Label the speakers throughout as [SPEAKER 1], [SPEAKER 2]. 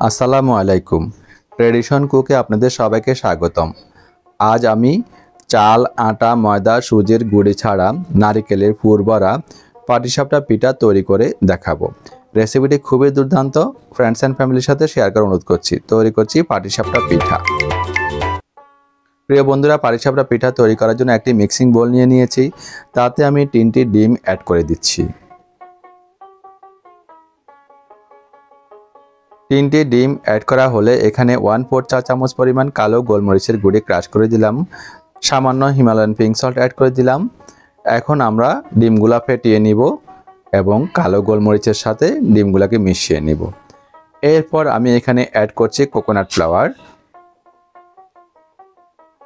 [SPEAKER 1] আসসালামু আলাইকুম। ট্রেডিশন কুকে আপনাদের সবাইকে স্বাগতম। আজ আমি চাল, আটা, ময়দা, সুজির গুঁড়ি ছাড়া নারিকেলের পুর ভরা পাটিসাপটা পিঠা তৈরি করে দেখাবো। রেসিপিটি খুবই দুর্দান্ত। ফ্রেন্ডস অ্যান্ড ফ্যামিলির সাথে শেয়ার করার অনুরোধ করছি। তৈরি করছি পাটিসাপটা পিঠা। প্রিয় বন্ধুরা, পাটিসাপটা পিঠা তৈরি করার জন্য একটি মিক্সিং বোল নিয়ে নিয়েছি। তাতে আমি 3টি ডিম অ্যাড করে দিচ্ছি। 3টি ডিম অ্যাড করা হলে এখানে 1/4 চা চামচ পরিমাণ কালো গোলমরিচের গুঁড়ি ক্রাশ করে দিলাম। সামান্য হিমালয়ান পিঙ্ক সল্ট অ্যাড করে দিলাম। এখন আমরা ডিমগুলা ফেটিয়ে নিব এবং কালো গোলমরিচের সাথে ডিমগুলাকে মিশিয়ে নিব। এরপর আমি এখানে অ্যাড করছি কোকোনাট ফ্লাওয়ার।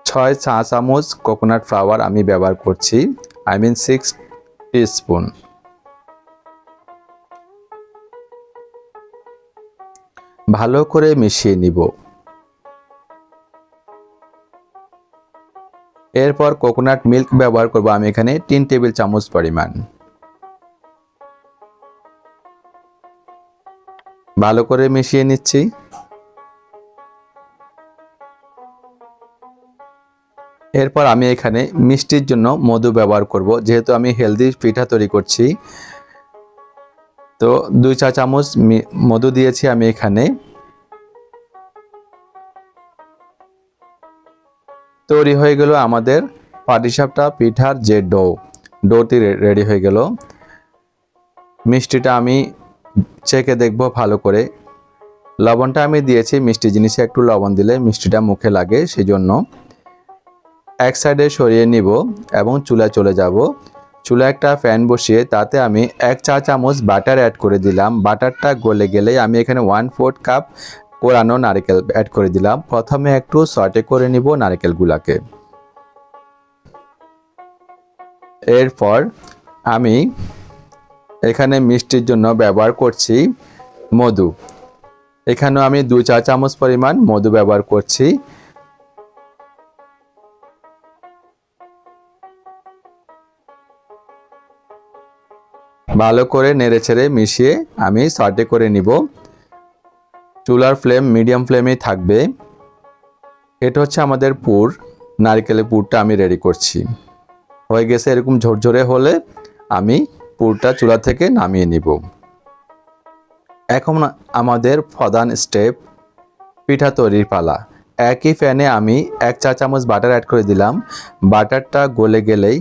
[SPEAKER 1] 6 চা চামচ কোকোনাট ফ্লাওয়ার আমি ব্যবহার করছি, 6 টিস্পুন। ভালো করে মিশিয়ে নিব। এরপর কোকোনাট মিল্ক ব্যবহার করব আমি এখানে 3 টেবিল চামচ পরিমাণ। ভালো করে মিশিয়ে নিচ্ছি। এরপর আমি এখানে মিষ্টির জন্য মধু ব্যবহার করব, যেহেতু আমি হেলদি পিঠা তৈরি করছি। তো 2 চা চামচ মধু দিয়েছি আমি এখানে। তৈরি হয়ে গেল আমাদের পাটিসাপটা পিঠার যে ডোটি রেডি হয়ে গেল। মিষ্টিটা আমি চেখে দেখব ভালো করে। লবণটা আমি দিয়েছি, মিষ্টি জিনিসে একটু লবণ দিলে মিষ্টিটা মুখে লাগে, সেই জন্য এক সাইডে সরিয়ে নিব এবং চুলায় চলে যাব। চুলায় একটা প্যান বসিয়ে তাতে আমি 1 চা চামচ বাটার অ্যাড করে দিলাম। বাটারটা গলে গেলে আমি এখানে 1/4 কাপ কোরানো নারকেল অ্যাড করে দিলাম। প্রথমে একটু সটে করে নিব নারকেলগুলাকে। এরপর আমি এখানে মিষ্টির জন্য ব্যবহার করছি মধু। এখানেও আমি 2 চা চামচ পরিমাণ মধু ব্যবহার করছি। ভালো করে নেড়েচেড়ে মিশিয়ে আমি সটে করে নিব। চুলার ফ্লেম মিডিয়াম ফ্লেমেই থাকবে। এটা হচ্ছে আমাদের পুর। নারকেলের পুরটা আমি রেডি করছি। হয়ে গেছে। এরকম ঝরঝরে হলে আমি পুরটা চুলা থেকে নামিয়ে নিব। এখন আমাদের প্রধান স্টেপ, পিঠা তৈরির পালা। একই প্যানে আমি 1 চা চামচ বাটার অ্যাড করে দিলাম। বাটারটা গলে গেলেই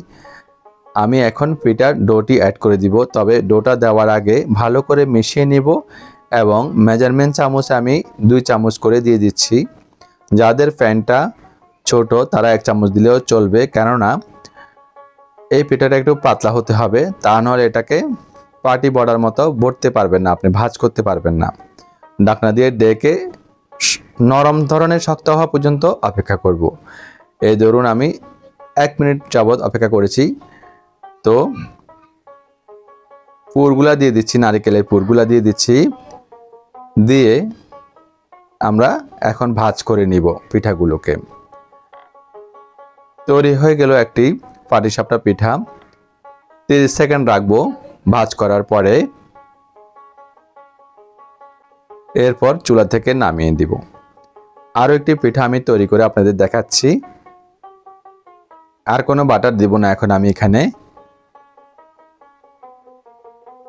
[SPEAKER 1] আমি এখন পিঠার ডোটি অ্যাড করে দিব। তবে ডোটা দেওয়ার আগে ভালো করে মিশিয়ে নিব এবং মেজারমেন্ট চামচ আমি 2 চামচ করে দিয়ে দিচ্ছি। যাদের প্যানটা ছোট তারা 1 চামচ দিলেও চলবে, কেননা এই পিঠাটা একটু পাতলা হতে হবে, তা নাহলে এটাকে পাটি বড়ার মতো ভরতে পারবেন না, আপনি ভাঁজ করতে পারবেন না। ঢাকনা দিয়ে ডেকে নরম ধরনের শক্ত হওয়া পর্যন্ত অপেক্ষা করব। এই ধরুন আমি 1 মিনিট যাবত অপেক্ষা করেছি। তো পুরগুলা দিয়ে দিচ্ছি, নারকেলের পুরগুলা দিয়ে দিচ্ছি। দিয়ে আমরা এখন ভাঁজ করে নিব পিঠাগুলোকে। তৈরি হয়ে গেল একটি পাটিসাপটা পিঠা। 30 সেকেন্ড রাখবো ভাঁজ করার পরে। এরপর চুলা থেকে নামিয়ে দিব। আরও একটি পিঠা আমি তৈরি করে আপনাদের দেখাচ্ছি। আর কোনো বাটার দিব না এখন আমি এখানে।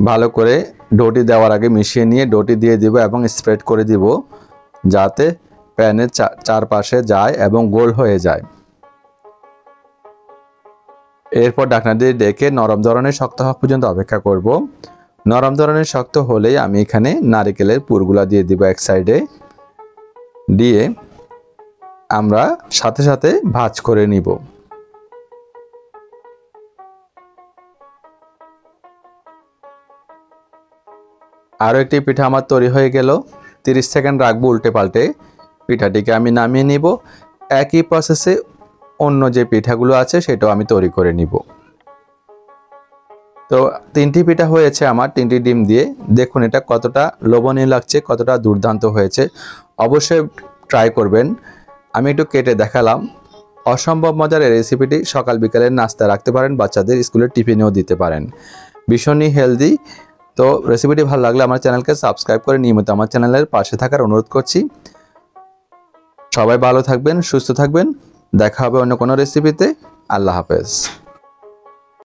[SPEAKER 1] ভালো করে ডোটি দেওয়ার আগে মিশিয়ে নিয়ে ডোটি দিয়ে দিব এবং স্প্রেড করে দিব, যাতে প্যানের চারপাশে যায় এবং গোল হয়ে যায়। এরপর ঢাকনা দিয়ে ডেকে নরম ধরনের শক্ত হওয়া পর্যন্ত অপেক্ষা করব। নরম ধরনের শক্ত হলেই আমি এখানে নারকেলের পুরগুলা দিয়ে দিব এক সাইডে। দিয়ে আমরা সাথে সাথে ভাঁজ করে নিব। আরও একটি পিঠা আমার তৈরি হয়ে গেল। 30 সেকেন্ড রাখবো উল্টে পাল্টে। পিঠাটিকে আমি নামিয়ে নিব। একই প্রসেসে অন্য যে পিঠাগুলো আছে সেটাও আমি তৈরি করে নিব। তো 3টি পিঠা হয়েছে আমার 3টি ডিম দিয়ে। দেখুন এটা কতটা লোভনীয় লাগছে, কতটা দুর্দান্ত হয়েছে। অবশ্যই ট্রাই করবেন। আমি একটু কেটে দেখালাম। অসম্ভব মজার এই রেসিপিটি সকাল বিকালের নাস্তা রাখতে পারেন, বাচ্চাদের স্কুলের টিফিনেও দিতে পারেন। ভীষণই হেলদি। তো রেসিপিটি ভালো লাগলে আমার চ্যানেলকে সাবস্ক্রাইব করে নিয়মিত আমার চ্যানেলের পাশে থাকার অনুরোধ করছি। সবাই ভালো থাকবেন, সুস্থ থাকবেন। দেখা হবে অন্য কোনো রেসিপিতে। আল্লাহ হাফেজ।